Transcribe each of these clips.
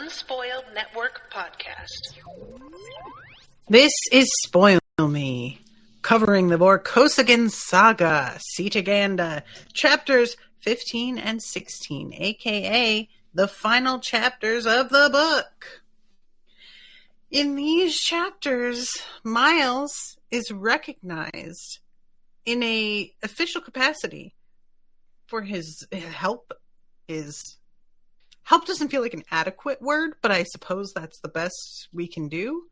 Unspoiled Network podcast. This is Spoil Me, covering the Vorkosigan Saga, Cetaganda, chapters 15 and 16, aka the final chapters of the book. In these chapters, Miles is recognized in an official capacity for his help. Help doesn't feel like an adequate word, but I suppose that's the best we can do.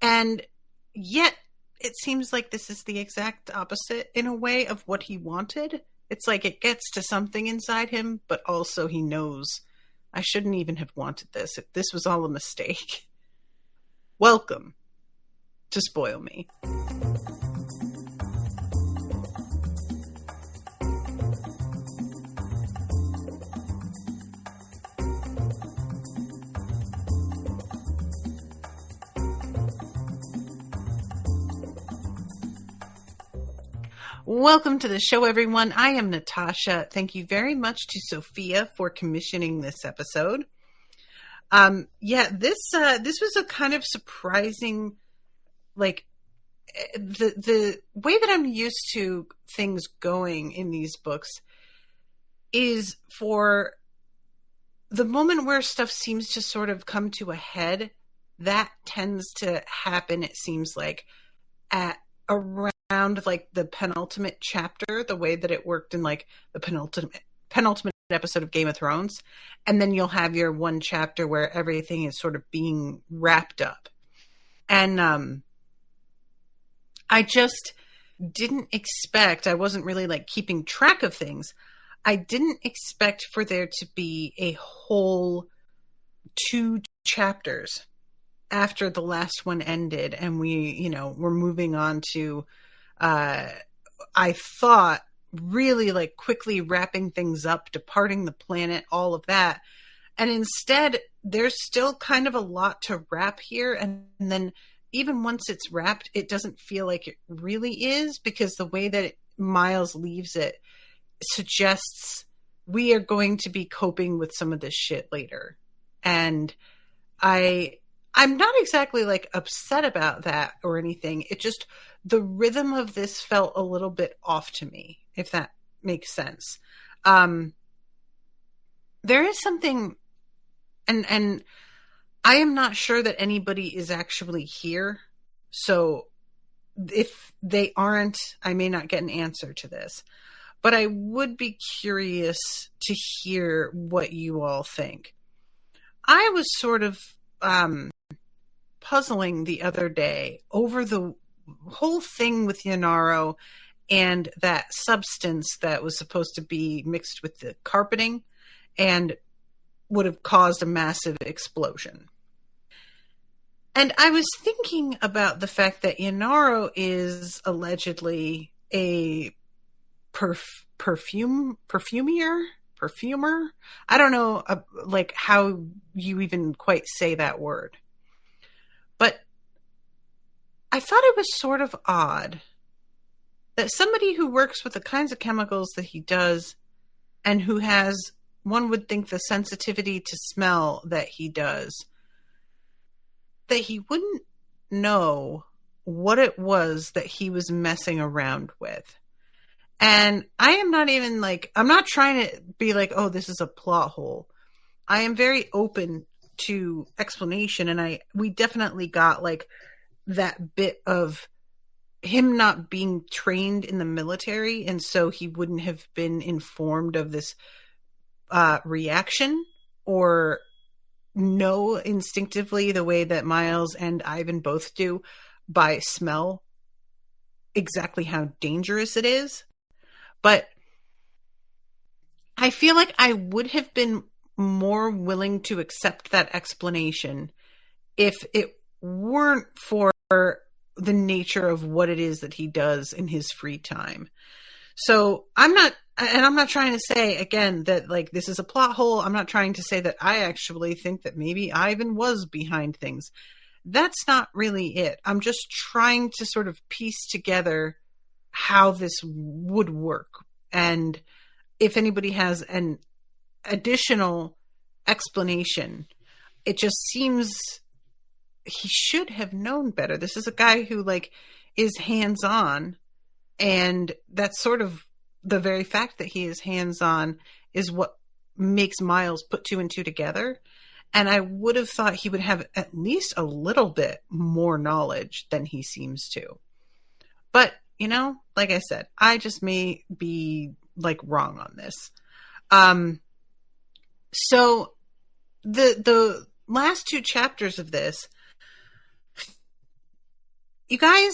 And yet, it seems like this is the exact opposite in a way of what he wanted. It's like it gets to something inside him, but also he knows, I shouldn't even have wanted this. This was all a mistake. Welcome to Spoil Me. Welcome to the show, everyone. I am Natasha. Thank you very much to Sofia for commissioning this episode. This was a kind of surprising, like, the way that I'm used to things going in these books is for the moment where stuff seems to sort of come to a head. That tends to happen, it seems like, at around like the penultimate chapter, the way that it worked in like the penultimate episode of Game of Thrones. And then you'll have your one chapter where everything is sort of being wrapped up. And I just didn't expect, I wasn't really like keeping track of things. I didn't expect for there to be a whole 2 chapters after the last one ended, and we're moving on to, I thought, really like quickly wrapping things up, departing the planet, all of that. And instead, there's still kind of a lot to wrap here. And then even once it's wrapped, it doesn't feel like it really is, because the way that Miles leaves it suggests we are going to be coping with some of this shit later. And I'm not exactly like upset about that or anything. It just, the rhythm of this felt a little bit off to me, if that makes sense. There is something, and I am not sure that anybody is actually here. So if they aren't, I may not get an answer to this, but I would be curious to hear what you all think. I was sort of, puzzling the other day over the whole thing with Yanaro and that substance that was supposed to be mixed with the carpeting and would have caused a massive explosion. And I was thinking about the fact that Yanaro is allegedly a perfumer. I don't know, like how you even quite say that word. But I thought it was sort of odd that somebody who works with the kinds of chemicals that he does and who has, one would think, the sensitivity to smell that he does, that he wouldn't know what it was that he was messing around with. And I am not even like, I'm not trying to be like, oh, this is a plot hole. I am very open to explanation, and we definitely got like that bit of him not being trained in the military, and so he wouldn't have been informed of this reaction or know instinctively, the way that Miles and Ivan both do, by smell, exactly how dangerous it is. But I feel like I would have been more willing to accept that explanation if it weren't for the nature of what it is that he does in his free time. So I'm not trying to say, again, that like this is a plot hole. I'm not trying to say that I actually think that maybe Ivan was behind things. That's not really it. I'm just trying to sort of piece together how this would work. And if anybody has an additional explanation. It just seems he should have known better. This is a guy who like is hands-on, and that's sort of the very fact that he is hands-on is what makes Miles put two and two together. And I would have thought he would have at least a little bit more knowledge than he seems to. But, you know, like I said, I just may be like wrong on this. So the last two chapters of this, you guys,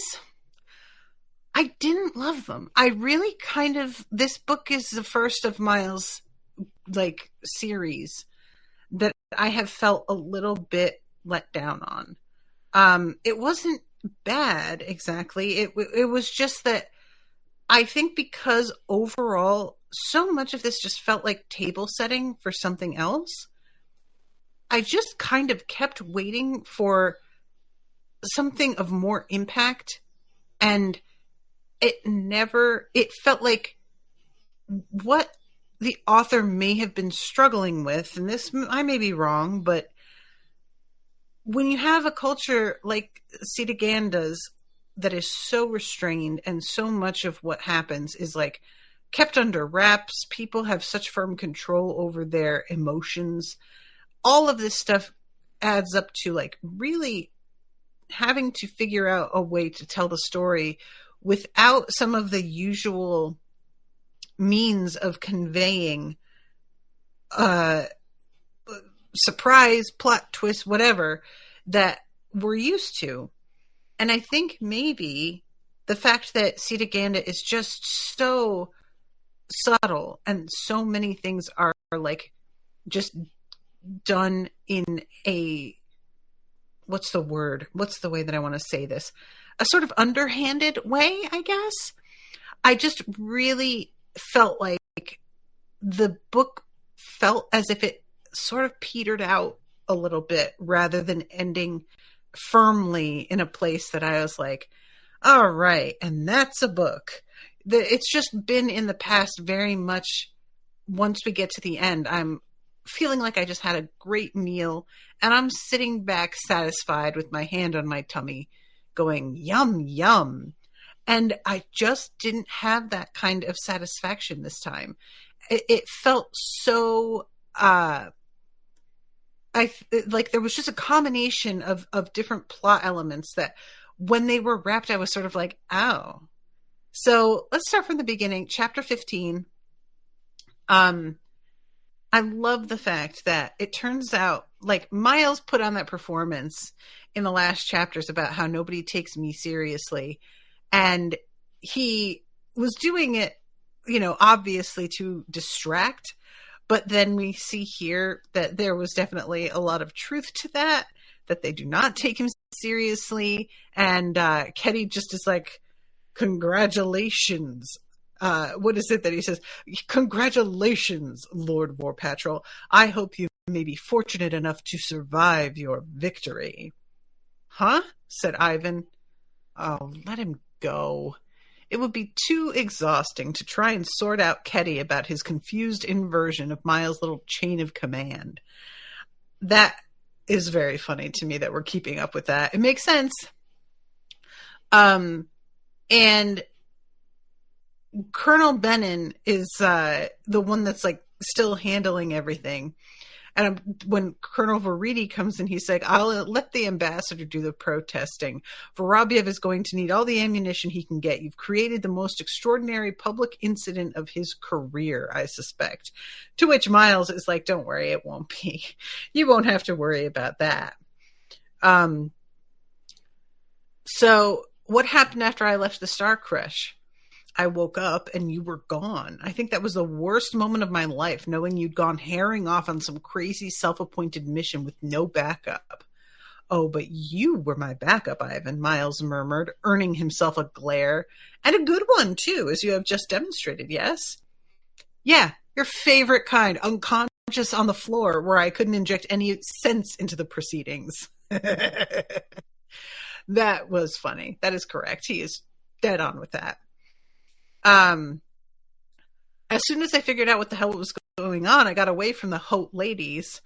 I didn't love them. I really kind of, this book is the first of Miles' like series that I have felt a little bit let down on. It wasn't bad exactly. It was just that I think because overall so much of this just felt like table setting for something else, I just kind of kept waiting for something of more impact, and it felt like what the author may have been struggling with, and this, I may be wrong, but when you have a culture like Cetaganda's that is so restrained and so much of what happens is like kept under wraps, people have such firm control over their emotions, all of this stuff adds up to like really having to figure out a way to tell the story without some of the usual means of conveying surprise, plot twist, whatever that we're used to. And I think maybe the fact that Cetaganda is just so subtle and so many things are like just done in a, what's the word? What's the way that I want to say this? A sort of underhanded way, I guess. I just really felt like the book felt as if it sort of petered out a little bit rather than ending firmly in a place that I was like, all right, and that's a book. It's just been in the past very much, once we get to the end, I'm feeling like I just had a great meal and I'm sitting back satisfied with my hand on my tummy going, yum, yum. And I just didn't have that kind of satisfaction this time. It felt so, like there was just a combination of different plot elements that when they were wrapped, I was sort of like, oh. So let's start from the beginning. Chapter 15. I love the fact that it turns out like Miles put on that performance in the last chapters about how nobody takes me seriously. And he was doing it, you know, obviously to distract. But then we see here that there was definitely a lot of truth to that they do not take him seriously. And Ketty just is like, congratulations. What is it that he says? Congratulations, Lord War Patrol. I hope you may be fortunate enough to survive your victory. Huh? Said Ivan. Oh, let him go. It would be too exhausting to try and sort out Ketty about his confused inversion of Miles' little chain of command. That is very funny to me that we're keeping up with that. It makes sense. And Colonel Bennon is the one that's like still handling everything. And when Colonel Varidi comes in, he's like, I'll let the ambassador do the protesting. Vorobyev is going to need all the ammunition he can get. You've created the most extraordinary public incident of his career, I suspect. To which Miles is like, don't worry, it won't be. You won't have to worry about that. So what happened after I left the Star Crush? I woke up and you were gone. I think that was the worst moment of my life, knowing you'd gone herring off on some crazy self-appointed mission with no backup. Oh, but you were my backup, Ivan, Miles murmured, earning himself a glare. And a good one, too, as you have just demonstrated, yes? Yeah, your favorite kind, unconscious on the floor where I couldn't inject any sense into the proceedings. That was funny. That is correct. He is dead on with that. as soon as I figured out what the hell was going on, I got away from the Hote ladies.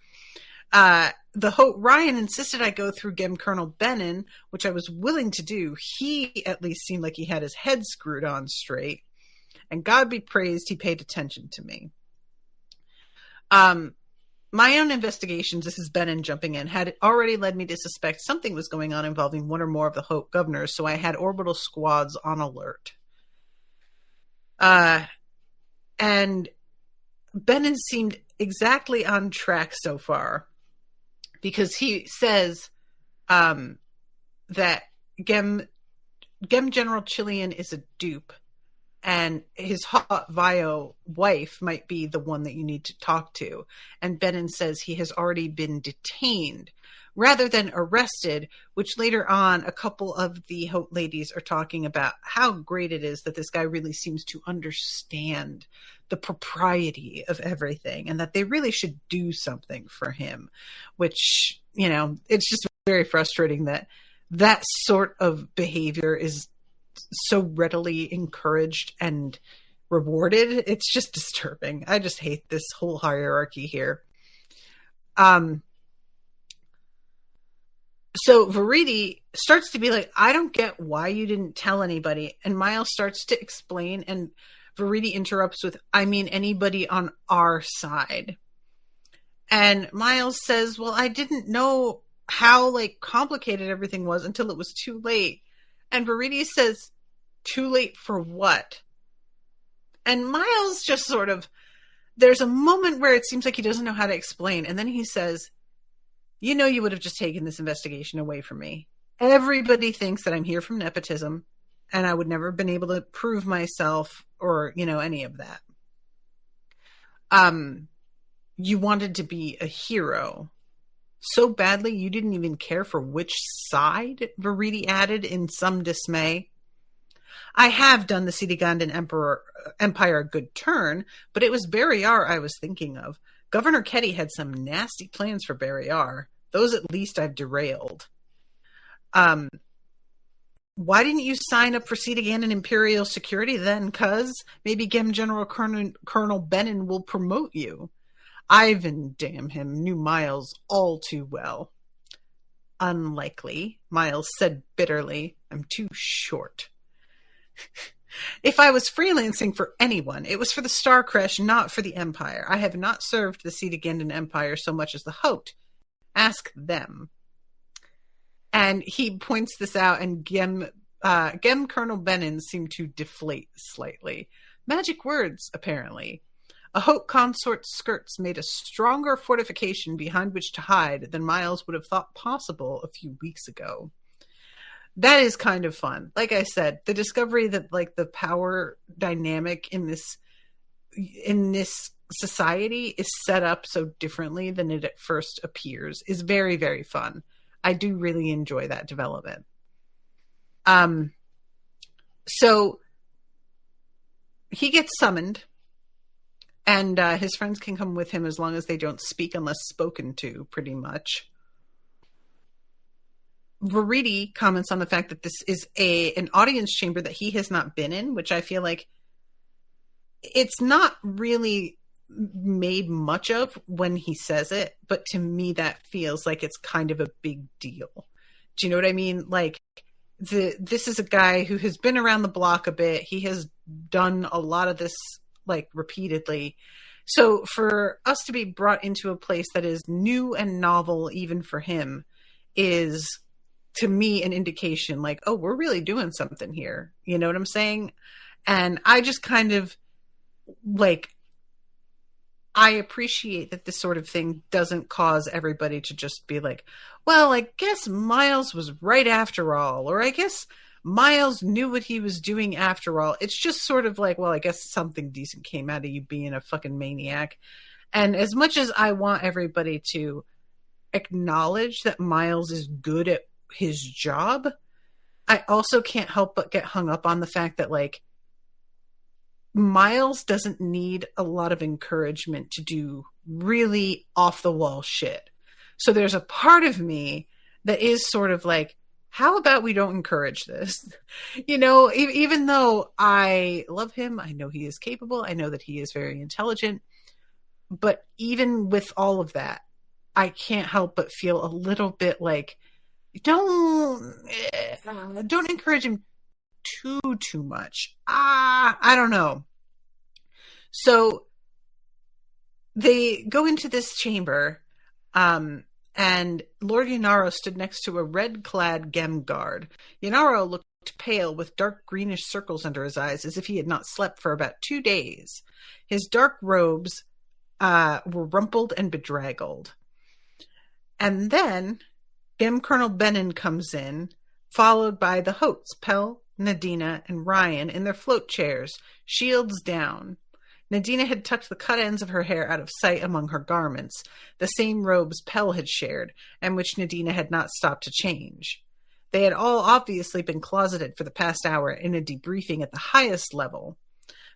The Hote Ryan insisted I go through Gem Colonel Benin, which I was willing to do. He at least seemed like he had his head screwed on straight. And God be praised, he paid attention to me. My own investigations, this is Benin jumping in, had already led me to suspect something was going on involving one or more of the Hote governors, so I had orbital squads on alert. And Benin seemed exactly on track so far, because he says that Gem General Chilean is a dupe, and his hot Vio wife might be the one that you need to talk to. And Benin says he has already been detained rather than arrested, which later on a couple of the Hote ladies are talking about how great it is that this guy really seems to understand the propriety of everything and that they really should do something for him, which, you know, it's just very frustrating that that sort of behavior is so readily encouraged and rewarded. It's just disturbing. I just hate this whole hierarchy here. So Verity starts to be like, I don't get why you didn't tell anybody. And Miles starts to explain, and Verity interrupts with, I mean, anybody on our side. And Miles says, well, I didn't know how like complicated everything was until it was too late. And Verity says, too late for what? And Miles just sort of, there's a moment where it seems like he doesn't know how to explain. And then he says, you know, you would have just taken this investigation away from me. Everybody thinks that I'm here from nepotism, and I would never have been able to prove myself or, you know, any of that. You wanted to be a hero so badly you didn't even care for which side, Verity added in some dismay. I have done the Cetagandan Empire a good turn, but it was Barriar I was thinking of. Governor Ketty had some nasty plans for Barriar. Those at least I've derailed. Why didn't you sign up for Cetagandan Imperial Security then, cuz? Maybe Gem General Colonel Benin will promote you. Ivan, damn him, knew Miles all too well. Unlikely, Miles said bitterly. I'm too short. If I was freelancing for anyone, it was for the Star Crash, not for the Empire. I have not served the Cetagandan Empire so much as the Hote. Ask them. And he points this out, and Gem Colonel Benin seemed to deflate slightly. Magic words, apparently. A Hote consort's skirts made a stronger fortification behind which to hide than Miles would have thought possible a few weeks ago. That is kind of fun. Like I said, the discovery that like the power dynamic in this society is set up so differently than it at first appears is very, very fun. I do really enjoy that development. So he gets summoned, and his friends can come with him as long as they don't speak unless spoken to, pretty much. Verity comments on the fact that this is an audience chamber that he has not been in, which I feel like it's not really made much of when he says it, but to me that feels like it's kind of a big deal. Do you know what I mean? Like, this is a guy who has been around the block a bit. He has done a lot of this like repeatedly. So for us to be brought into a place that is new and novel, even for him, is to me an indication like, oh, we're really doing something here. You know what I'm saying? And I just kind of like, I appreciate that this sort of thing doesn't cause everybody to just be like, well, I guess Miles was right after all, or I guess Miles knew what he was doing after all. It's just sort of like, well, I guess something decent came out of you being a fucking maniac. And as much as I want everybody to acknowledge that Miles is good at his job, I also can't help but get hung up on the fact that like Miles doesn't need a lot of encouragement to do really off the wall shit. So there's a part of me that is sort of like, how about we don't encourage this? You know, even though I love him, I know he is capable, I know that he is very intelligent, but even with all of that, I can't help but feel a little bit like, don't encourage him too much. I don't know. So they go into this chamber, and Lord Yanaro stood next to a red-clad gem guard. Yanaro looked pale with dark greenish circles under his eyes, as if he had not slept for about 2 days. His dark robes were rumpled and bedraggled. And then Gem Colonel Benin comes in, followed by the Hotes, Pell, Nadina, and Ryan in their float chairs, shields down. Nadina had tucked the cut ends of her hair out of sight among her garments, the same robes Pell had shared, and which Nadina had not stopped to change. They had all obviously been closeted for the past hour in a debriefing at the highest level.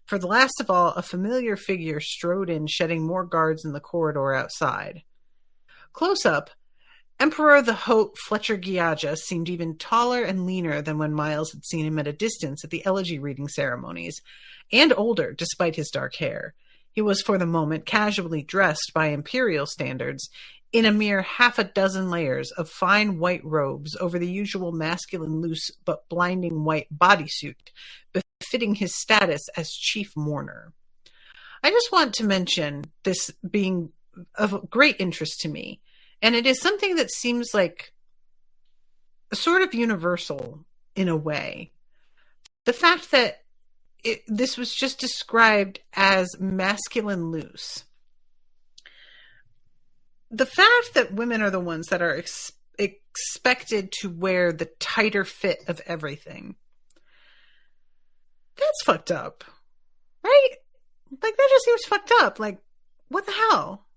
For the last of all, a familiar figure strode in, shedding more guards in the corridor outside. Close up, Emperor the Hote Fletcher Giaja seemed even taller and leaner than when Miles had seen him at a distance at the elegy reading ceremonies, and older despite his dark hair. He was for the moment casually dressed by imperial standards in a mere 6 layers of fine white robes over the usual masculine loose but blinding white bodysuit, befitting his status as chief mourner. I just want to mention this being of great interest to me, and it is something that seems like sort of universal in a way. The fact that this was just described as masculine loose. The fact that women are the ones that are expected to wear the tighter fit of everything. That's fucked up. Right? Like, that just seems fucked up. Like, what the hell?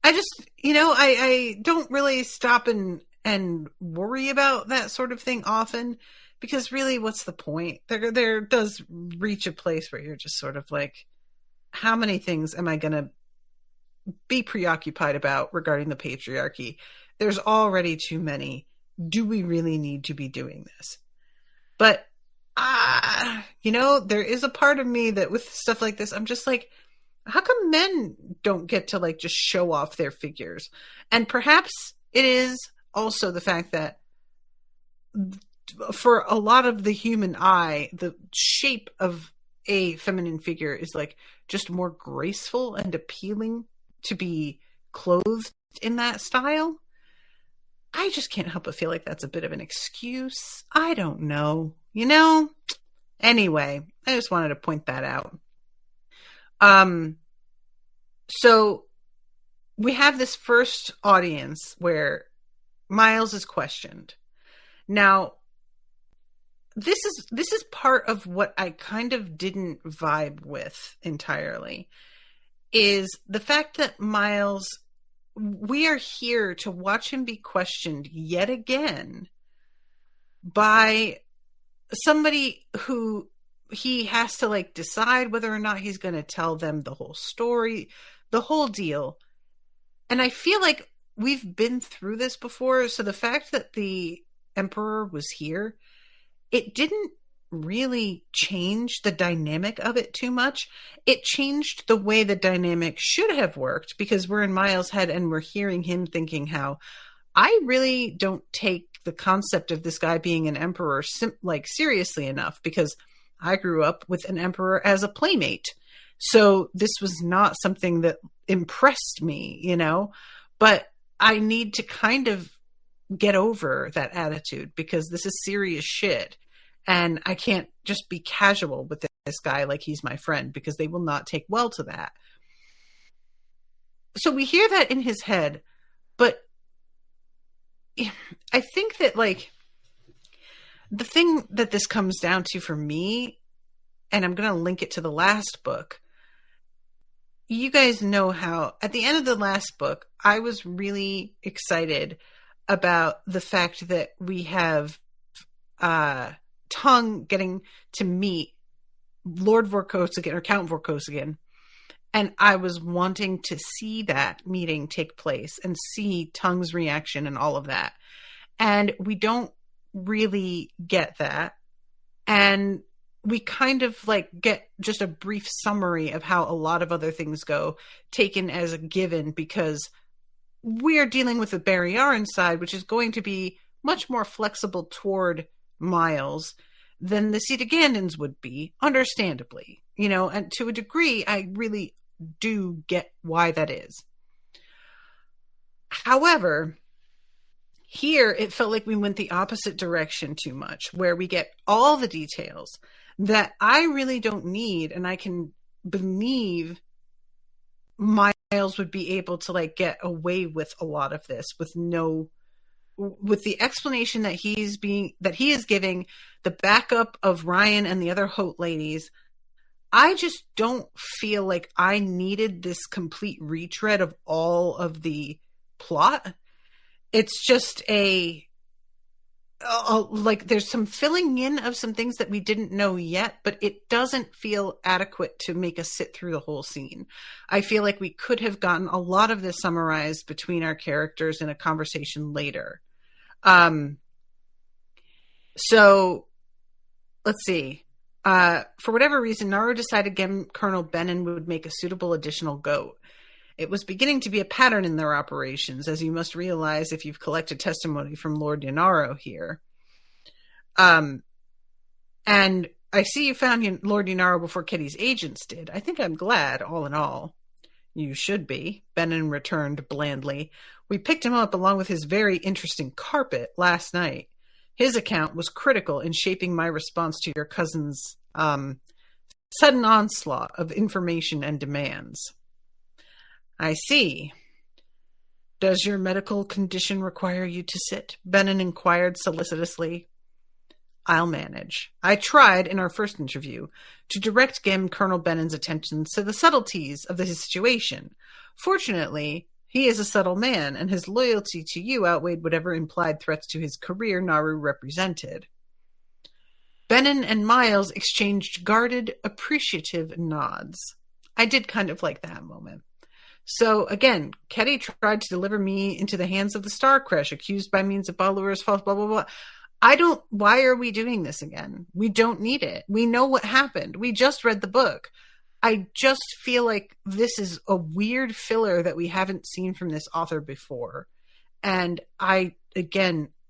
I just, I don't really stop and worry about that sort of thing often, because really, what's the point? There does reach a place where you're just sort of like, how many things am I going to be preoccupied about regarding the patriarchy? There's already too many. Do we really need to be doing this? But, there is a part of me that with stuff like this, I'm just like, how come men don't get to like just show off their figures? And perhaps it is also the fact that for a lot of the human eye, the shape of a feminine figure is like just more graceful and appealing to be clothed in that style. I just can't help but feel like that's a bit of an excuse. I don't know, Anyway, I just wanted to point that out. So we have this first audience where Miles is questioned. Now, this is part of what I kind of didn't vibe with entirely, is the fact that Miles, we are here to watch him be questioned yet again by somebody who he has to like decide whether or not he's going to tell them the whole story, the whole deal. And I feel like we've been through this before. So the fact that the Emperor was here, it didn't really change the dynamic of it too much. It changed the way the dynamic should have worked, because we're in Miles' head and we're hearing him thinking how, I really don't take the concept of this guy being an emperor seriously enough, because I grew up with an emperor as a playmate. So this was not something that impressed me, but I need to kind of get over that attitude, because this is serious shit. And I can't just be casual with this guy like he's my friend, because they will not take well to that. So we hear that in his head, but I think that like the thing that this comes down to for me, and I'm going to link it to the last book. You guys know how at the end of the last book, I was really excited about the fact that we have Tongue getting to meet Lord Vorkosigan or Count Vorkosigan. And I was wanting to see that meeting take place and see Tongue's reaction and all of that. And we don't really get that. And we kind of like get just a brief summary of how a lot of other things go, taken as a given, because we are dealing with the Barry side, which is going to be much more flexible toward Miles than the Cetagandans would be, understandably. And to a degree, I really do get why that is. However, here it felt like we went the opposite direction too much, where we get all the details that I really don't need, and I can believe Miles would be able to like get away with a lot of this with the explanation that he is giving, the backup of Ryan and the other Hote ladies. I just don't feel like I needed this complete retread of all of the plot. It's just like there's some filling in of some things that we didn't know yet, but it doesn't feel adequate to make us sit through the whole scene. I feel like we could have gotten a lot of this summarized between our characters in a conversation later. So let's see. For whatever reason, Naru decided Colonel Benin would make a suitable additional goat. It was beginning to be a pattern in their operations, as you must realize if you've collected testimony from Lord Yanaro here. And I see you found Lord Yanaro before Kitty's agents did. I think I'm glad, all in all. You should be, Benin returned blandly. We picked him up along with his very interesting carpet last night. His account was critical in shaping my response to your cousin's sudden onslaught of information and demands. I see. Does your medical condition require you to sit? Benin inquired solicitously. I'll manage. I tried in our first interview to direct Colonel Benin's attention to the subtleties of his situation. Fortunately, he is a subtle man, and his loyalty to you outweighed whatever implied threats to his career Naru represented. Benin and Miles exchanged guarded, appreciative nods. I did kind of like that moment. So, again, Ketty tried to deliver me into the hands of the Star Crush, accused by means of followers, false, blah, blah, blah. Why are we doing this again? We don't need it. We know what happened. We just read the book. I just feel like this is a weird filler that we haven't seen from this author before. And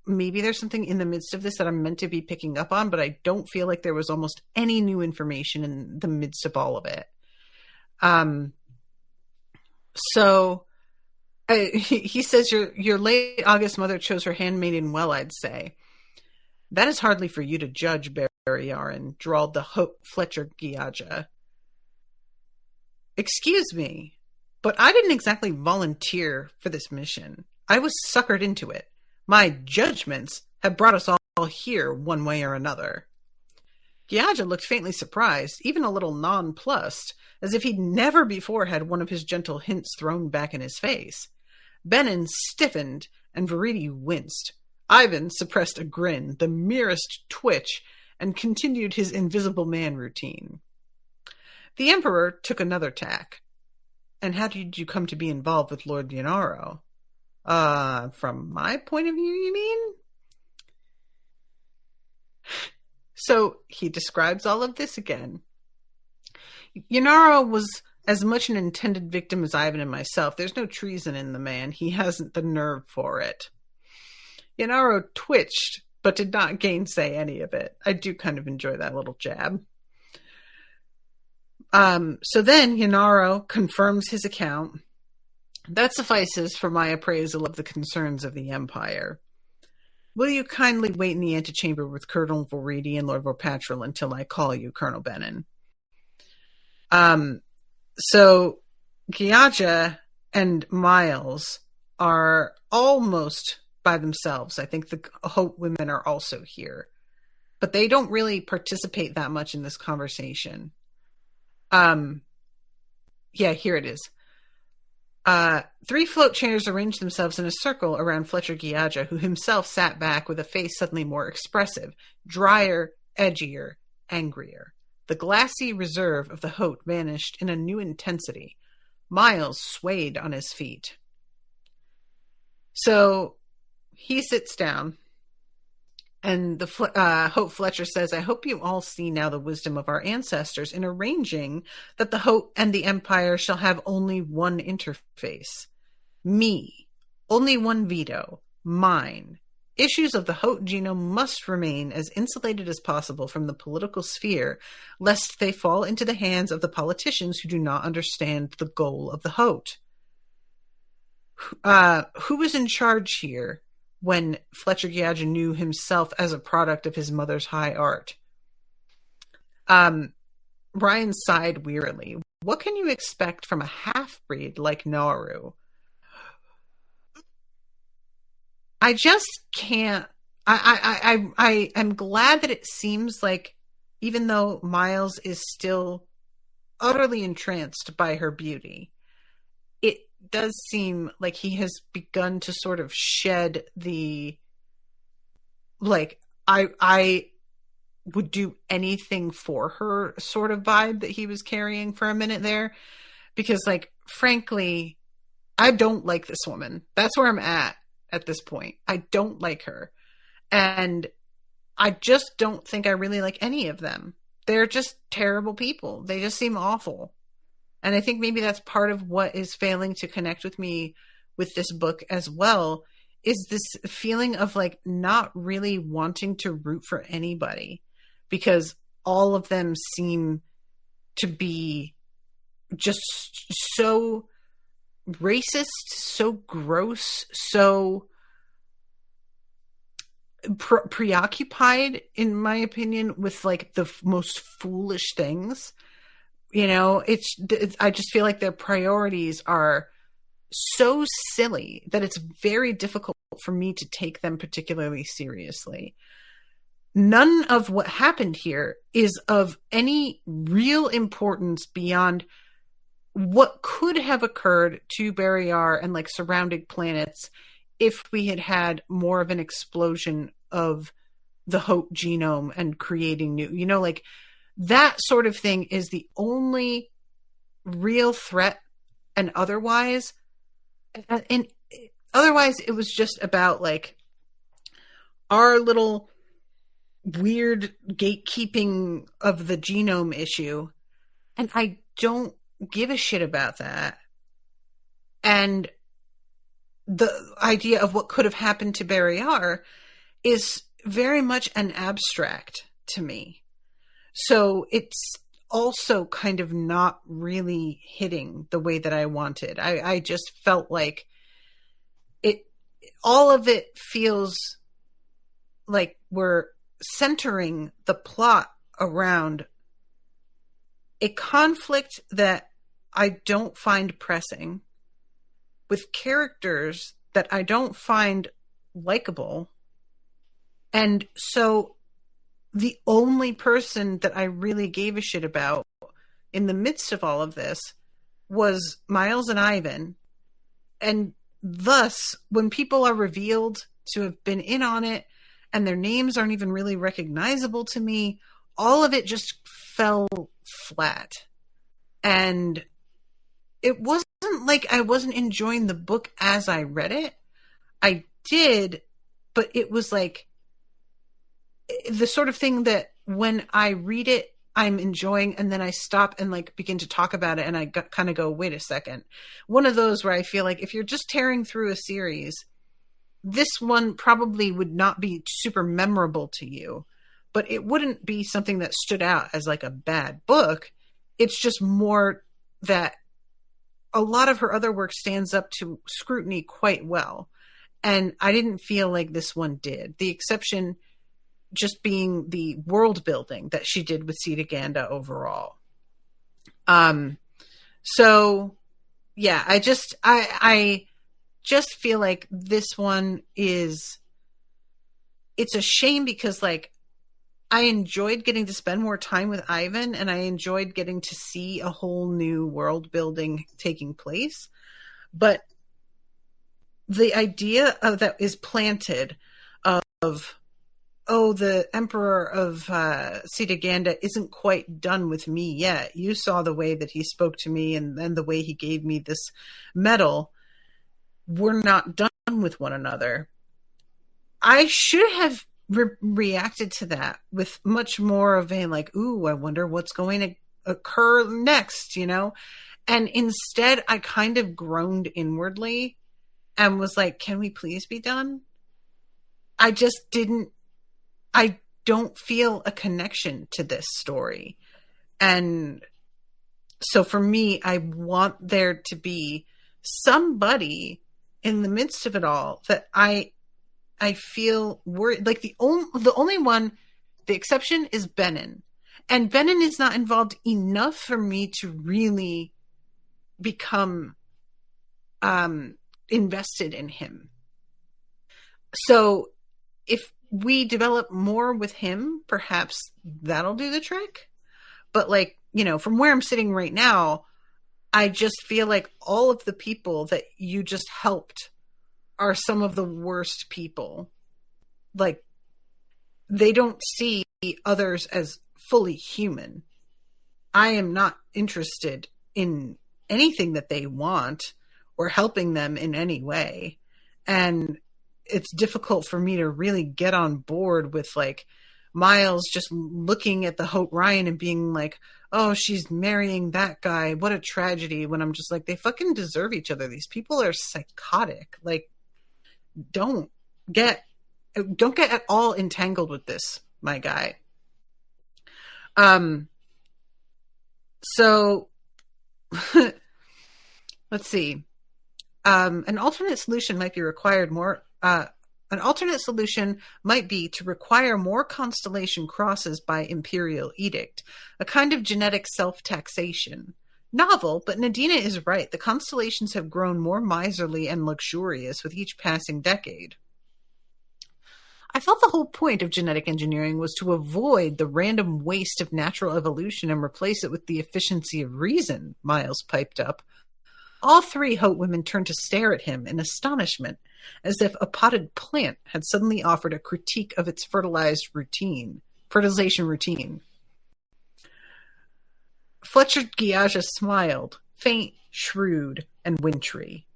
maybe there's something in the midst of this that I'm meant to be picking up on, but I don't feel like there was almost any new information in the midst of all of it. So he says your late August mother chose her handmaiden well, I'd say. That is hardly for you to judge, Barry-Aran, drawled the Hote Fletcher Giaja. Excuse me, but I didn't exactly volunteer for this mission. I was suckered into it. My judgments have brought us all here one way or another. Giaja looked faintly surprised, even a little nonplussed, as if he'd never before had one of his gentle hints thrown back in his face. Benin stiffened, and Veridi winced. Ivan suppressed a grin, the merest twitch, and continued his invisible man routine. The Emperor took another tack. And how did you come to be involved with Lord Yanaro? From my point of view, you mean? So he describes all of this again. Yanaro was as much an intended victim as Ivan and myself. There's no treason in the man. He hasn't the nerve for it. Yanaro twitched, but did not gainsay any of it. I do kind of enjoy that little jab. So then Yanaro confirms his account. That suffices for my appraisal of the concerns of the Empire. Will you kindly wait in the antechamber with Colonel Veridi and Lord Vorpatrol until I call you, Colonel Benin? So Giaja and Miles are almost by themselves. I think the Hote women are also here, but they don't really participate that much in this conversation. Yeah, here it is. 3 float chairs arranged themselves in a circle around Fletcher Giaja, who himself sat back with a face suddenly more expressive, drier, edgier, angrier. The glassy reserve of the Hote vanished in a new intensity. Miles swayed on his feet. So he sits down, And Hope Fletcher says, I hope you all see now the wisdom of our ancestors in arranging that the Hope and the Empire shall have only one interface. Me. Only one veto. Mine. Issues of the Hope genome must remain as insulated as possible from the political sphere, lest they fall into the hands of the politicians who do not understand the goal of the Hope. Who was in charge here when Fletcher Gygax knew himself as a product of his mother's high art? Ryan sighed wearily. What can you expect from a half-breed like Naru? I just can't. I'm glad that it seems like, even though Miles is still utterly entranced by her beauty, it does seem like he has begun to sort of shed the, like, I would do anything for her sort of vibe that he was carrying for a minute there. Because, like, frankly, I don't like this woman. That's where I'm at this point. I don't like her. And I just don't think I really like any of them. They're just terrible people. They just seem awful. And I think maybe that's part of what is failing to connect with me with this book as well, is this feeling of, like, not really wanting to root for anybody, because all of them seem to be just so racist, so gross, so preoccupied, in my opinion, with, like, the most foolish things. You know, I just feel like their priorities are so silly that it's very difficult for me to take them particularly seriously. None of what happened here is of any real importance beyond what could have occurred to Barrayar and, like, surrounding planets if we had had more of an explosion of the Hope genome and creating new, you know, like, that sort of thing is the only real threat. And otherwise it was just about, like, our little weird gatekeeping of the genome issue. And I don't give a shit about that. And the idea of what could have happened to Barrayar is very much an abstract to me. So it's also kind of not really hitting the way that I wanted. I just felt like all of it feels like we're centering the plot around a conflict that I don't find pressing, with characters that I don't find likable. And so the only person that I really gave a shit about in the midst of all of this was Miles and Ivan. And thus, when people are revealed to have been in on it and their names aren't even really recognizable to me, all of it just fell flat. And it wasn't like I wasn't enjoying the book as I read it. I did, but it was like the sort of thing that when I read it, I'm enjoying, and then I stop and, like, begin to talk about it, and I kind of go, wait a second. One of those where I feel like if you're just tearing through a series, this one probably would not be super memorable to you, but it wouldn't be something that stood out as, like, a bad book. It's just more that a lot of her other work stands up to scrutiny quite well. And I didn't feel like this one did. The exception just being the world building that she did with Cetaganda overall. So yeah, I just feel like this one it's a shame because, like, I enjoyed getting to spend more time with Ivan, and I enjoyed getting to see a whole new world building taking place. But the idea of that is planted of, oh, the Emperor of Cetaganda isn't quite done with me yet. You saw the way that he spoke to me and the way he gave me this medal. We're not done with one another. I should have reacted to that with much more of a like, ooh, I wonder what's going to occur next, you know? And instead, I kind of groaned inwardly and was like, can we please be done? I just didn't, I don't feel a connection to this story. And so for me, I want there to be somebody in the midst of it all that I feel worried. Like the only one, the exception is Benin. And Benin is not involved enough for me to really become invested in him. So if we develop more with him, perhaps that'll do the trick. But like, you know, from where I'm sitting right now, I just feel like all of the people that you just helped are some of the worst people. Like, they don't see others as fully human. I am not interested in anything that they want or helping them in any way. And it's difficult for me to really get on board with like Miles just looking at the Hope Ryan and being like, oh, she's marrying that guy. What a tragedy. When I'm just like, they fucking deserve each other. These people are psychotic. Like, don't get at all entangled with this, my guy. So let's see. An alternate solution might be to require more constellation crosses by imperial edict, a kind of genetic self-taxation. Novel, but Nadina is right. The constellations have grown more miserly and luxurious with each passing decade. I thought the whole point of genetic engineering was to avoid the random waste of natural evolution and replace it with the efficiency of reason, Miles piped up. All three Hope women turned to stare at him in astonishment, as if a potted plant had suddenly offered a critique of its fertilization routine. Fletcher Giaja smiled, faint, shrewd, and wintry.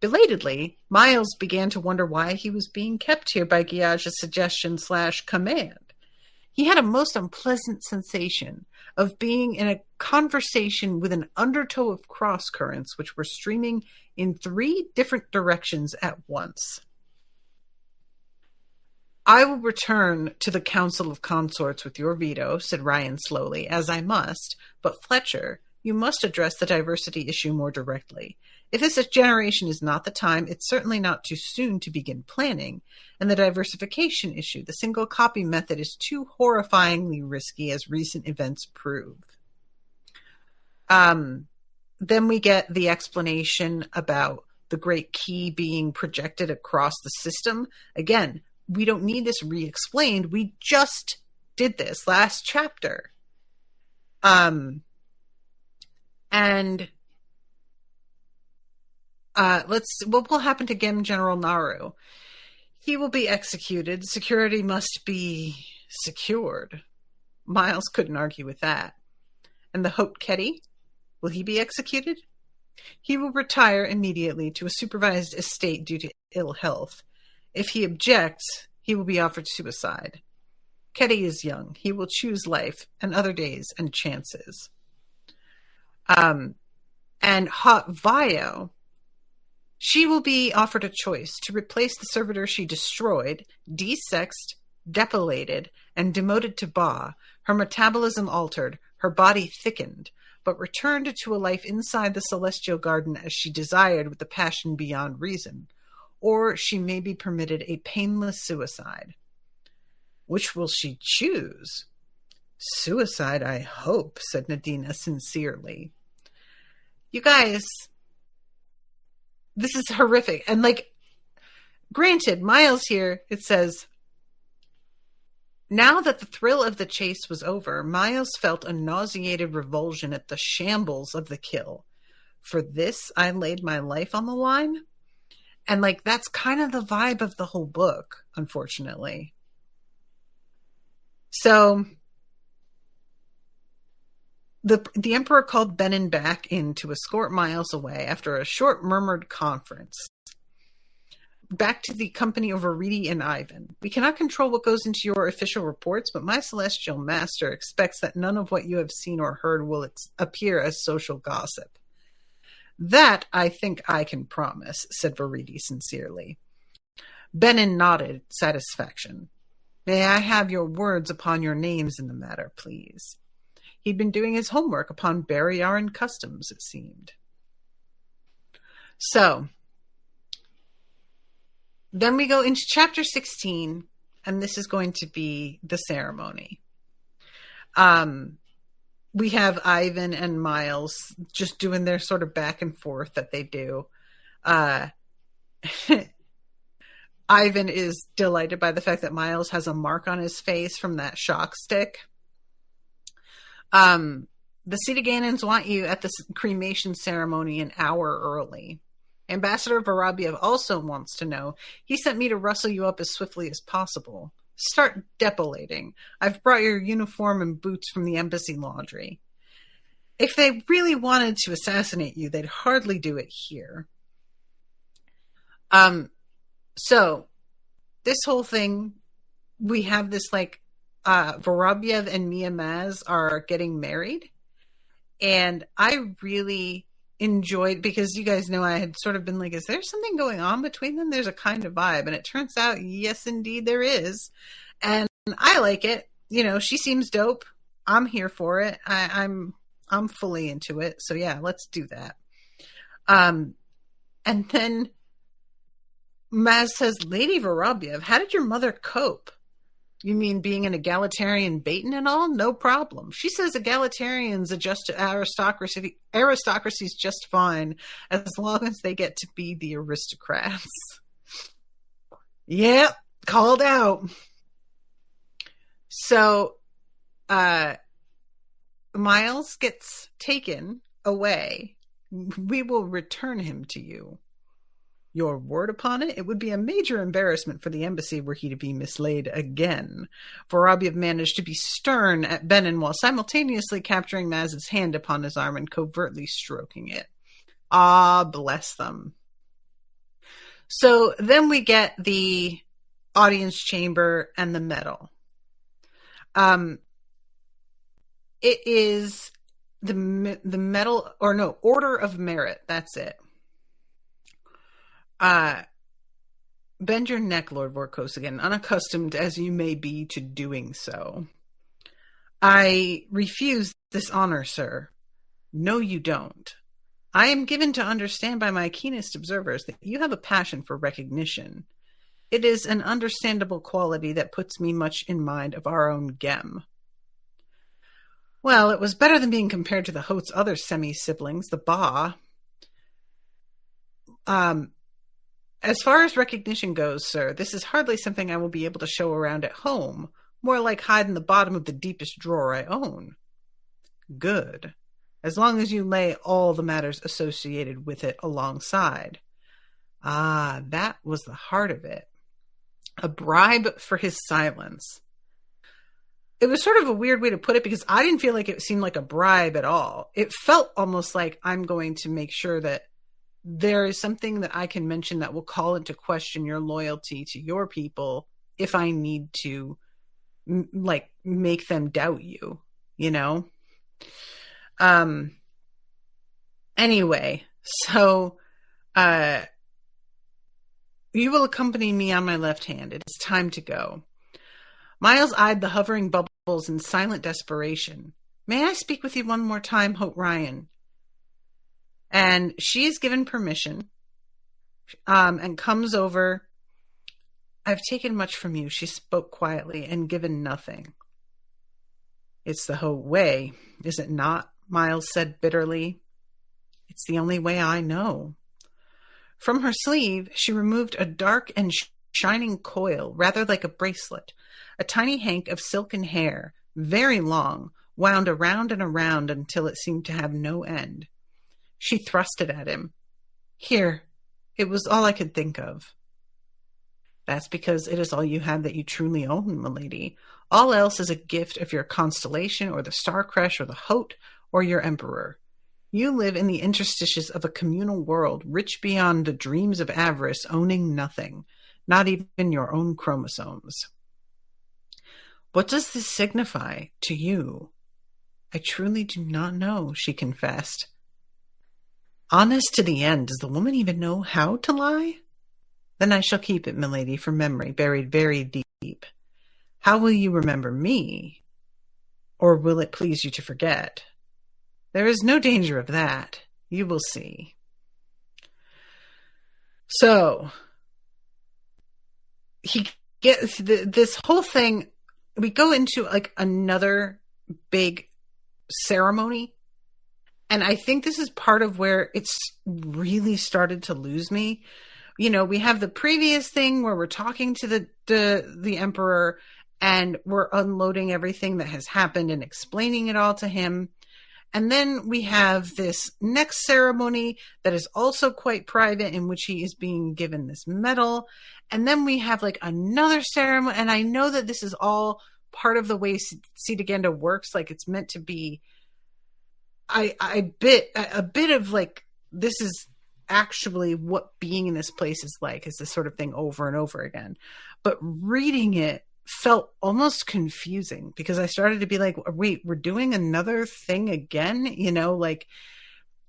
Belatedly, Miles began to wonder why he was being kept here by Giaja's suggestion/command. He had a most unpleasant sensation of being in a conversation with an undertow of cross currents which were streaming in 3 different directions at once. I will return to the Council of Consorts with your veto, said Ryan slowly, as I must, but Fletcher, you must address the diversity issue more directly. If this generation is not the time, it's certainly not too soon to begin planning, and the diversification issue, the single copy method, is too horrifyingly risky, as recent events prove. Then we get the explanation about the Great Key being projected across the system. Again, we don't need this re-explained. We just did this last chapter. And what will happen to Gem General Naru? He will be executed. Security must be secured. Miles couldn't argue with that. And the Hope Ketty? Will he be executed? He will retire immediately to a supervised estate due to ill health. If he objects, he will be offered suicide. Ketty is young. He will choose life and other days and chances. And Hot Vio, she will be offered a choice to replace the servitor she destroyed, desexed, depilated, and demoted to Ba, her metabolism altered, her body thickened, but returned to a life inside the celestial garden as she desired with a passion beyond reason. Or she may be permitted a painless suicide. Which will she choose? Suicide, I hope, said Nadina sincerely. You guys, this is horrific. And like, granted, Miles here, it says, now that the thrill of the chase was over, Miles felt a nauseated revulsion at the shambles of the kill. For this, I laid my life on the line. And like, that's kind of the vibe of the whole book, unfortunately. So the Emperor called Benin back in to escort Miles away after a short murmured conference. back to the company of Aridi and Ivan. We cannot control what goes into your official reports, but my celestial master expects that none of what you have seen or heard will appear as social gossip. That I think I can promise, said Veridi sincerely. Benin nodded satisfaction. May I have your words upon your names in the matter, please? He'd been doing his homework upon Baryaran customs, it seemed. So, then we go into chapter 16, and this is going to be the ceremony. We have Ivan and Miles just doing their sort of back and forth that they do. Ivan is delighted by the fact that Miles has a mark on his face from that shock stick. The Cetagandans want you at the cremation ceremony an hour early. Ambassador Vorobiev also wants to know. He sent me to rustle you up as swiftly as possible. Start depilating. I've brought your uniform and boots from the embassy laundry. If they really wanted to assassinate you, they'd hardly do it here. So, this whole thing, we have this, Vorobiev and Mia Maz are getting married. And I really enjoyed, because you guys know I had sort of been like, is there something going on between them? There's a kind of vibe. And it turns out, yes, indeed, there is. And I like it. You know, she seems dope. I'm here for it. I'm fully into it. So, yeah, let's do that. And then Maz says, Lady Vorobiev, how did your mother cope? You mean being an egalitarian Baton and all? No problem. She says egalitarians adjust to aristocracy. Aristocracy's just fine as long as they get to be the aristocrats. Yep, called out. So, Miles gets taken away. We will return him to you. Your word upon it? It would be a major embarrassment for the embassy were he to be mislaid again. Vorobiev managed to be stern at Benin while simultaneously capturing Maz's hand upon his arm and covertly stroking it. Ah, bless them. So then we get the audience chamber and the medal. It is the medal, or no, Order of Merit. That's it. Bend your neck, Lord Vorkosigan, unaccustomed as you may be to doing so. I refuse this honor, sir. No, you don't. I am given to understand by my keenest observers that you have a passion for recognition. It is an understandable quality that puts me much in mind of our own Gem. Well, it was better than being compared to the Hote's other semi-siblings, the Ba. As far as recognition goes, sir, this is hardly something I will be able to show around at home. More like hide in the bottom of the deepest drawer I own. Good. As long as you lay all the matters associated with it alongside. Ah, that was the heart of it. A bribe for his silence. It was sort of a weird way to put it because I didn't feel like it seemed like a bribe at all. It felt almost like I'm going to make sure that there is something that I can mention that will call into question your loyalty to your people if I need to, make them doubt you, you know? Anyway, so, you will accompany me on my left hand. It is time to go. Miles eyed the hovering bubbles in silent desperation. May I speak with you one more time, Hope Ryan? And she is given permission, and comes over. I've taken much from you, she spoke quietly, and given nothing. It's the Hote way, is it not? Miles said bitterly. It's the only way I know. From her sleeve, she removed a dark and shining coil, rather like a bracelet, a tiny hank of silken hair, very long, wound around and around until it seemed to have no end. She thrust it at him. Here, it was all I could think of. That's because it is all you have that you truly own, milady. All else is a gift of your constellation or the star crush or the Hote or your emperor. You live in the interstices of a communal world, rich beyond the dreams of avarice, owning nothing, not even your own chromosomes. What does this signify to you? I truly do not know, she confessed. Honest to the end, does the woman even know how to lie? Then I shall keep it, milady, for memory, buried very deep. How will you remember me? Or will it please you to forget? There is no danger of that. You will see. So, he gets this whole thing. We go into like another big ceremony. And I think this is part of where it's really started to lose me. You know, we have the previous thing where we're talking to the emperor and we're unloading everything that has happened and explaining it all to him. And then we have this next ceremony that is also quite private, in which he is being given this medal. And then we have like another ceremony. And I know that this is all part of the way Cetaganda works. Like it's meant to be a bit of like, this is actually what being in this place is like, is this sort of thing over and over again. But reading it felt almost confusing because I started to be like, wait, we're doing another thing again? You know, like,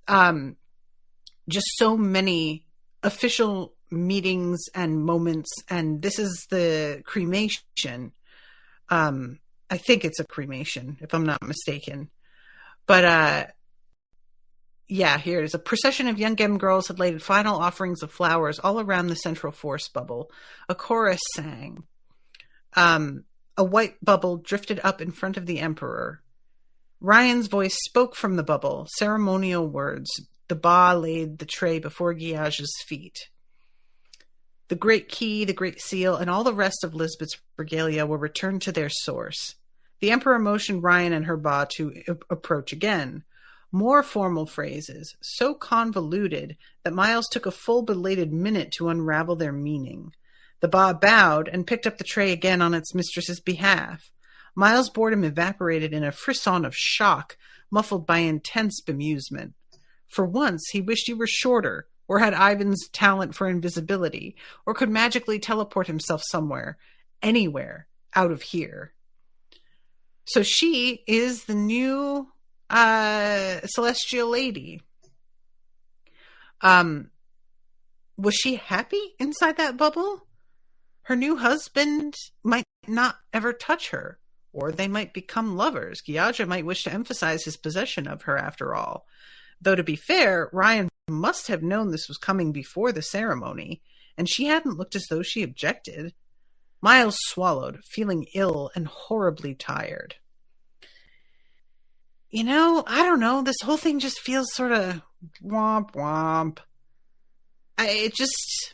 just so many official meetings and moments. And this is the cremation. I think it's a cremation, if I'm not mistaken. But, yeah, here it is. A procession of young Gem girls had laid final offerings of flowers all around the central force bubble. A chorus sang. A white bubble drifted up in front of the emperor. Ryan's voice spoke from the bubble, ceremonial words. The Ba laid the tray before Giage's feet. The great key, the great seal, and all the rest of Lisbeth's regalia were returned to their source. The emperor motioned Ryan and her Ba to approach again. More formal phrases, so convoluted that Miles took a full belated minute to unravel their meaning. The Ba bowed and picked up the tray again on its mistress's behalf. Miles' boredom evaporated in a frisson of shock, muffled by intense bemusement. For once, he wished he were shorter, or had Ivan's talent for invisibility, or could magically teleport himself somewhere, anywhere, out of here. So she is the new celestial lady. Was she happy inside that bubble? Her new husband might not ever touch her, or they might become lovers. Giaja might wish to emphasize his possession of her after all. Though to be fair, Ryan must have known this was coming before the ceremony, and she hadn't looked as though she objected. Miles swallowed, feeling ill and horribly tired. You know, I don't know. This whole thing just feels sort of womp womp. It just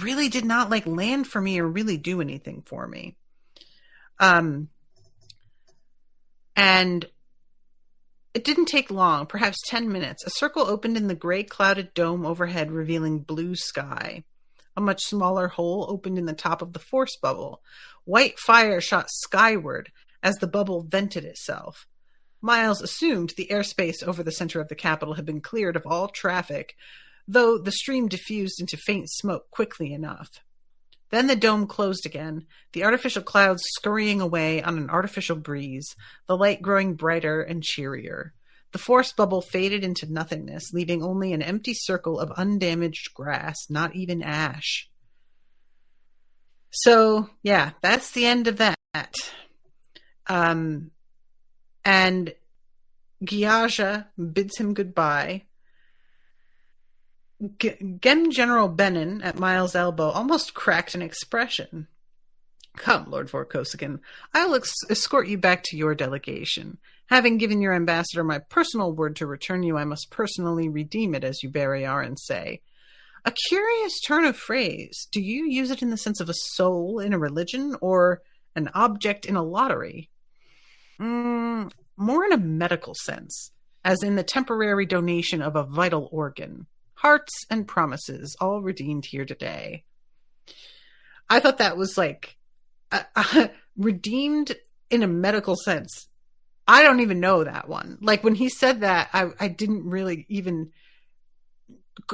really did not like land for me or really do anything for me. And it didn't take long, perhaps 10 minutes. A circle opened in the gray clouded dome overhead, revealing blue sky. A much smaller hole opened in the top of the force bubble. White fire shot skyward as the bubble vented itself. Miles assumed the airspace over the center of the capital had been cleared of all traffic, though the stream diffused into faint smoke quickly enough. Then the dome closed again, the artificial clouds scurrying away on an artificial breeze, the light growing brighter and cheerier. The force bubble faded into nothingness, leaving only an empty circle of undamaged grass, not even ash. So, yeah, that's the end of that. And Giaja bids him goodbye. Gem General Benin, at Miles' elbow, almost cracked an expression. Come, Lord Vorkosigan, I'll escort you back to your delegation. Having given your ambassador my personal word to return you, I must personally redeem it, as you Barrayarans say. A curious turn of phrase. Do you use it in the sense of a soul in a religion, or an object in a lottery? More in a medical sense, as in the temporary donation of a vital organ. Hearts and promises, all redeemed here today. I thought that was like redeemed in a medical sense I don't even know that one. Like when he said that, I didn't really even,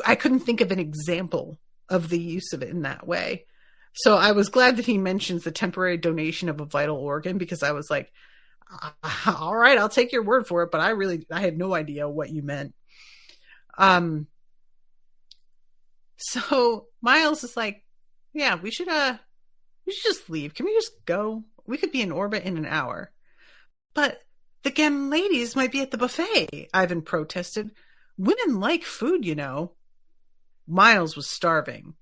I couldn't think of an example of the use of it in that way. So I was glad that he mentions the temporary donation of a vital organ, because I was like, all right, I'll take your word for it, but I had no idea what you meant. So Miles is like, yeah, we should just leave. Can we just go? We could be in orbit in an hour. But the Gem ladies might be at the buffet, Ivan protested. Women like food, you know. Miles was starving.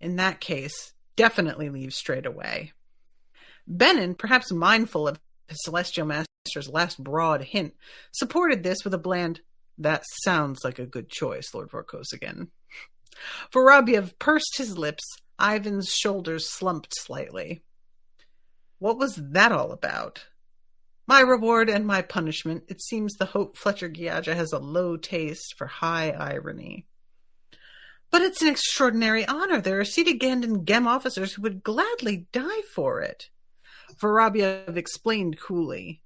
In that case, definitely leave straight away. Benin, perhaps mindful of his celestial master's last broad hint, supported this with a bland, that sounds like a good choice, Lord Vorkosigan. Vorobyev pursed his lips. Ivan's shoulders slumped slightly. What was that all about? My reward and my punishment. It seems the Hope Fletcher Gyaja has a low taste for high irony. But it's an extraordinary honor. There are Cetagandan Gem officers who would gladly die for it. Vorobyev explained coolly.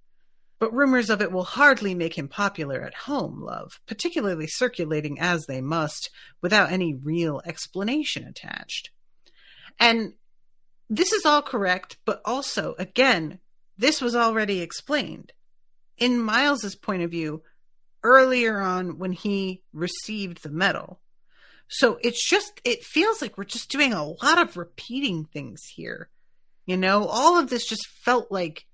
But rumors of it will hardly make him popular at home, love, particularly circulating as they must, without any real explanation attached. And this is all correct, but also, again, this was already explained. In Miles's point of view, earlier on when he received the medal. So it feels like we're just doing a lot of repeating things here. You know, all of this just felt like,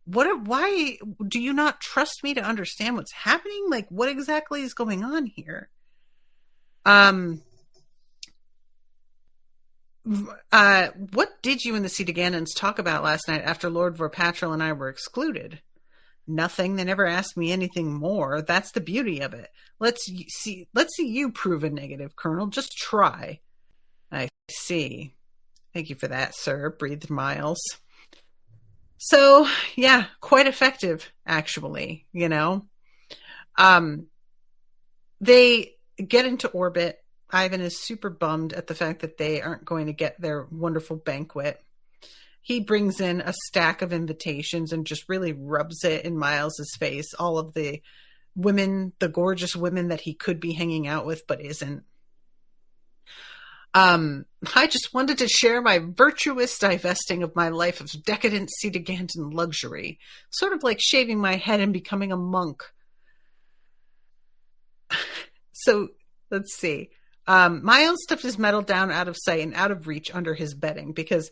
why do you not trust me to understand what's happening? Like, what exactly is going on here? What did you and the Cetagandans talk about last night after Lord Vorpatrol and I were excluded? Nothing. They never asked me anything more. That's the beauty of it. Let's see you prove a negative, Colonel. Just try. I see. Thank you for that, sir, breathed Miles. So, yeah, quite effective, actually, you know. They get into orbit. Ivan is super bummed at the fact that they aren't going to get their wonderful banquet. He brings in a stack of invitations and just really rubs it in Miles's face. All of the women, the gorgeous women that he could be hanging out with, but isn't. I just wanted to share my virtuous divesting of my life of decadent Cetagandan luxury, sort of like shaving my head and becoming a monk. So, let's see. Miles stuffed his medal down out of sight and out of reach under his bedding, because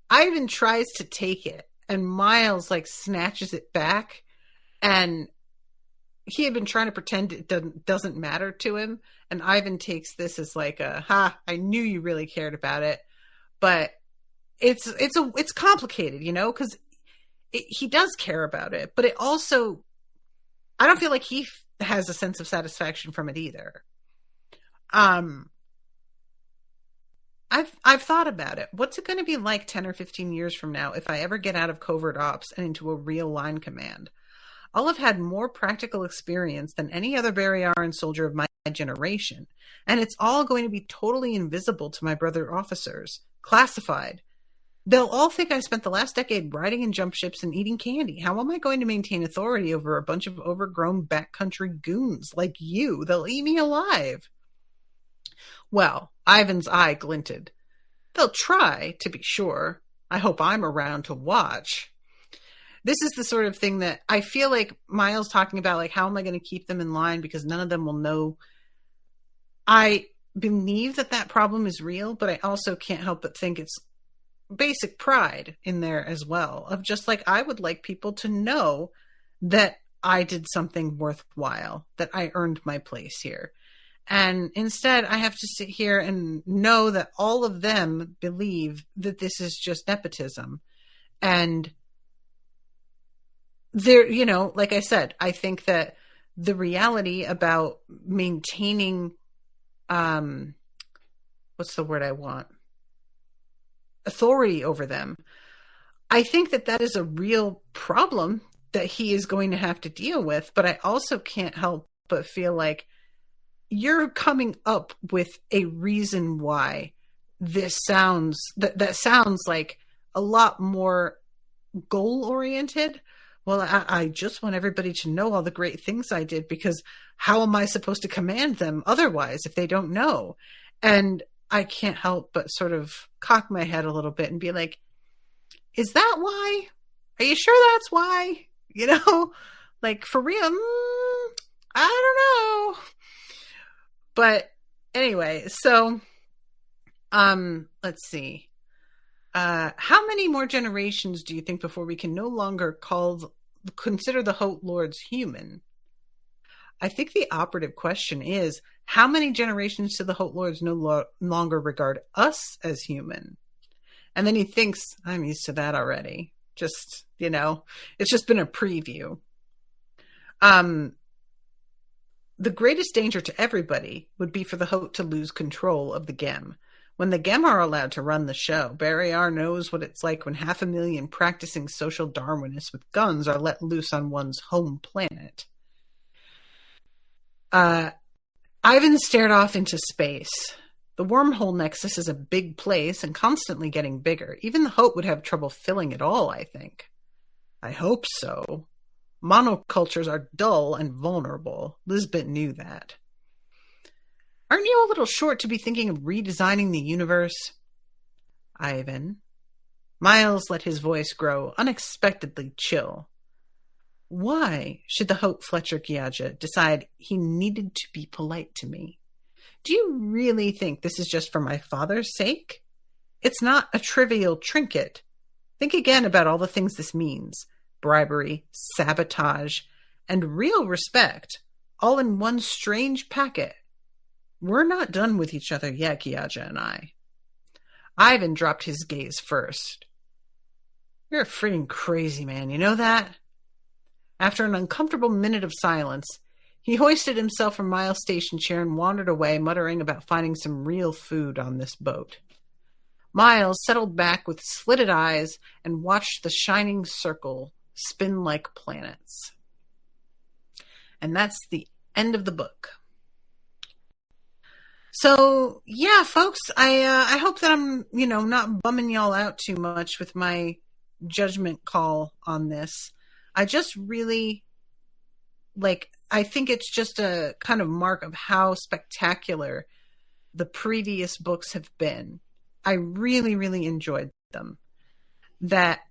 Ivan tries to take it and Miles like snatches it back, and he had been trying to pretend it doesn't matter to him. And Ivan takes this as like I knew you really cared about it, but it's complicated, you know, because he does care about it, but it also, I don't feel like he has a sense of satisfaction from it either. I've thought about it. What's it going to be like 10 or 15 years from now if I ever get out of covert ops and into a real line command? I'll have had more practical experience than any other Baryaran soldier of my generation, and it's all going to be totally invisible to my brother officers, classified. They'll all think I spent the last decade riding in jump ships and eating candy. How am I going to maintain authority over a bunch of overgrown backcountry goons like you? They'll eat me alive. Well, Ivan's eye glinted. They'll try, to be sure. I hope I'm around to watch. This is the sort of thing that I feel like Miles talking about, like, how am I going to keep them in line because none of them will know. I believe that problem is real, but I also can't help but think it's basic pride in there as well, of just like, I would like people to know that I did something worthwhile, that I earned my place here. And instead, I have to sit here and know that all of them believe that this is just nepotism. And there, you know, like I said, I think that the reality about maintaining, what's the word I want? Authority over them. I think that is a real problem that he is going to have to deal with. But I also can't help but feel like you're coming up with a reason why this sounds, that sounds like a lot more goal oriented, Well, I just want everybody to know all the great things I did, because how am I supposed to command them otherwise if they don't know? And I can't help but sort of cock my head a little bit and be like, is that why? Are you sure that's why? You know, like for real? I don't know. But anyway, so let's see. How many more generations do you think before we can no longer consider the Hote Lords human? I think the operative question is, how many generations do the Hote Lords no longer regard us as human? And then he thinks, I'm used to that already. Just, it's just been a preview. The greatest danger to everybody would be for the Hote to lose control of the Gem. When the Gem are allowed to run the show, Barry R. knows what it's like when 500,000 practicing social Darwinists with guns are let loose on one's home planet. Ivan stared off into space. The wormhole nexus is a big place and constantly getting bigger. Even the Hote would have trouble filling it all, I think. I hope so. Monocultures are dull and vulnerable. Lisbeth knew that. Aren't you a little short to be thinking of redesigning the universe? Ivan. Miles let his voice grow unexpectedly chill. Why should the Hote Fletcher Gyaja decide he needed to be polite to me? Do you really think this is just for my father's sake? It's not a trivial trinket. Think again about all the things this means. Bribery, sabotage, and real respect, all in one strange packet. We're not done with each other yet, Gyaja and I. Ivan dropped his gaze first. You're a freaking crazy man, you know that? After an uncomfortable minute of silence, he hoisted himself from Miles' station chair and wandered away, muttering about finding some real food on this boat. Miles settled back with slitted eyes and watched the shining circle spin like planets. And that's the end of the book. So, yeah, folks, I hope that I'm, not bumming y'all out too much with my judgment call on this. I just really, I think it's just a kind of mark of how spectacular the previous books have been. I really, really enjoyed them. That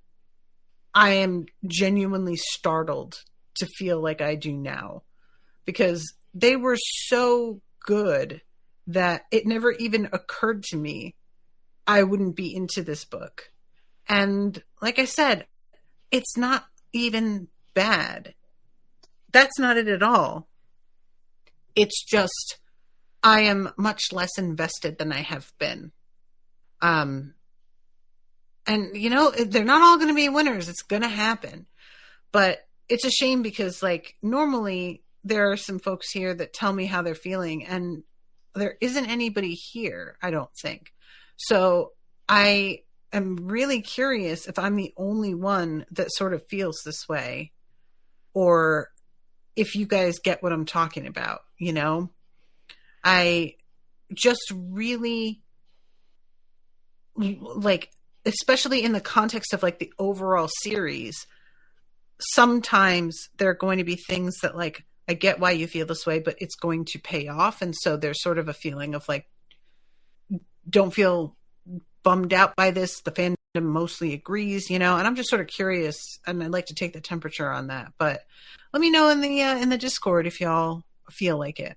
I am genuinely startled to feel like I do now, because they were so good that it never even occurred to me I wouldn't be into this book. And like I said, it's not even bad. That's not it at all. It's just I am much less invested than I have been. And, they're not all going to be winners. It's going to happen. But it's a shame because, normally there are some folks here that tell me how they're feeling, and there isn't anybody here, I don't think. So I am really curious if I'm the only one that sort of feels this way, or if you guys get what I'm talking about, I just really, especially in the context of the overall series, sometimes there are going to be things that I get why you feel this way, but it's going to pay off. And so there's sort of a feeling of don't feel bummed out by this. The fandom mostly agrees, and I'm just sort of curious, and I'd like to take the temperature on that. But let me know in the Discord if y'all feel like it.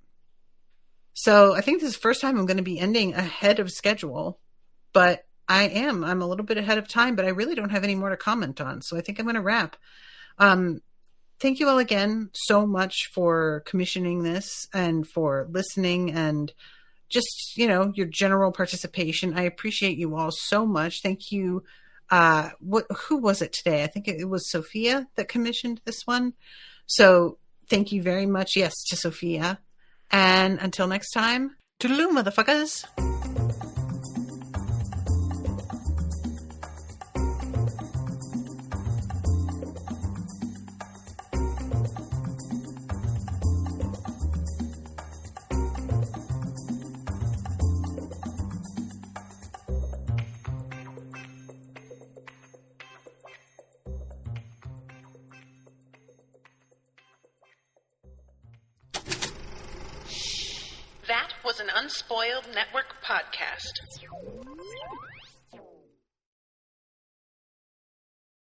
So I think this is the first time I'm going to be ending ahead of schedule, but I'm a little bit ahead of time, but I really don't have any more to comment on. So I think I'm going to wrap. Thank you all again so much for commissioning this and for listening and just, your general participation. I appreciate you all so much. Thank you. Who was it today? I think it was Sofia that commissioned this one. So thank you very much. Yes, to Sofia. And until next time, toodaloo, motherfuckers. an Unspoiled Network podcast.